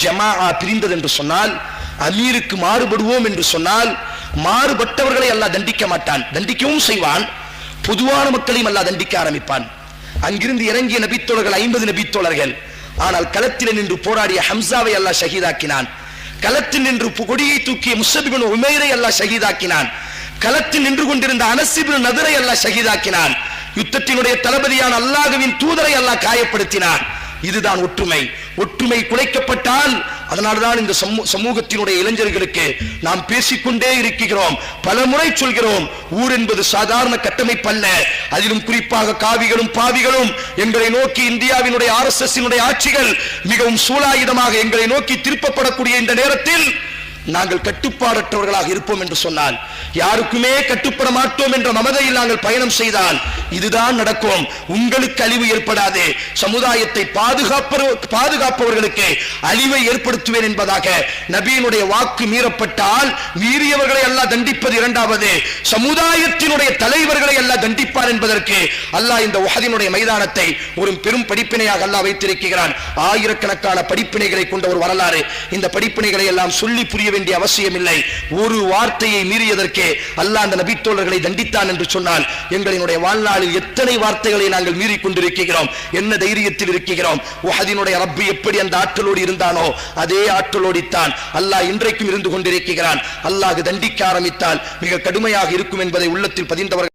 ஜமாஅ பிரிந்தது என்று சொன்னால், அமீருக்கு மாறுபடுவோம் என்று சொன்னால், மாறுபட்டவர்களை அல்லாஹ் தண்டிக்க மாட்டான், தண்டிக்கவும் செய்வான். பொதுவான மக்களையும் அல்லாஹ் தண்டிக்க ஆரம்பிப்பான். அங்கிருந்து இறங்கிய நபித்தோழர்கள் 50 நபித்தோழர்கள். ஆனால் களத்தில் நின்று போராடிய ஹம்சாவை அல்லாஹ் ஷஹீதாக்கினான். களத்தில் நின்று கொடியை தூக்கிய முஸ்அப் இப்னு உமைரை அல்லாஹ் ஷஹீதாக்கினான். களத்தில் நின்று கொண்டிருந்த அனஸ் இப்னு நதரை அல்லாஹ் ஷஹீதாக்கினான். யுத்தத்தினுடைய தளபதியான அல்லாஹ்வின் தூதரை அல்லாஹ் காயப்படுத்தினான். இதுதான் ஒற்றுமை. ஒற்றுமை குலைக்கப்பட்டால், அதனால்தான் இந்த சமூகத்தினுடைய இளைஞர்களுக்கு நாம் பேசிக்கொண்டே இருக்கிறோம், பல முறை சொல்கிறோம், ஊர் என்பது சாதாரண கட்டமைப்பு அல்ல. அதிலும் குறிப்பாக காவிகளும் பாவிகளும் எங்களை நோக்கி, இந்தியாவினுடைய RSS ஆட்சிகள் மிகவும் சூலாயுதமாக எங்களை நோக்கி திருப்பப்படக்கூடிய இந்த நேரத்தில் நாங்கள் கட்டுப்பாடற்றவர்களாக இருப்போம் என்று சொன்னால், யாருக்குமே கட்டுப்பட மாட்டோம் என்ற மமதையில் நாங்கள் பயணம் செய்தால் இதுதான் நடக்கும். உங்களுக்கு அழிவு ஏற்படாது, சமுதாயத்தை பாதுகாப்பவர்களுக்கு அழிவை ஏற்படுத்துவேன் என்பதாக நபியினுடைய வாக்கு மீறப்பட்டால், மீறியவர்களை அல்லாஹ் தண்டிப்பது இரண்டாவது, சமுதாயத்தினுடைய தலைவர்களை அல்லாஹ் தண்டிப்பார் என்பதற்கு அல்லாஹ் இந்த உஹதினுடைய மைதானத்தை ஒரு பெரும் படிப்பினையாக அல்லாஹ் வைத்திருக்கிறான். ஆயிரக்கணக்கான படிப்பினைகளை கொண்ட ஒரு வரலாறு. இந்த படிப்பினைகளை எல்லாம் சொல்லி புரிய வேண்டிய அவசியம் இல்லை. ஒரு வார்த்தையை மீறியதற்கு அல்லாஹ் அந்த நபித்தோழர்களை தண்டித்தான் என்று சொன்னால், எங்களினுடைய வாழ்நாளில் எத்தனை வார்த்தைகளை நாங்கள் மீறி கொண்டிருக்கிறோம், என்ன தைரியத்தில் இருக்கிறோம். உஹதினுடைய ரப்பு எப்படி அந்த ஆற்றலோடு இருந்தானோ அதே ஆற்றலோடித்தான் அல்லாஹ் இன்றைக்கும் இருந்து கொண்டிருக்கிறான். அல்லாஹ் தண்டிக்க ஆரம்பித்தால் மிக கடுமையாக இருக்கும் என்பதை உள்ளத்தில் பதிந்தவர்கள்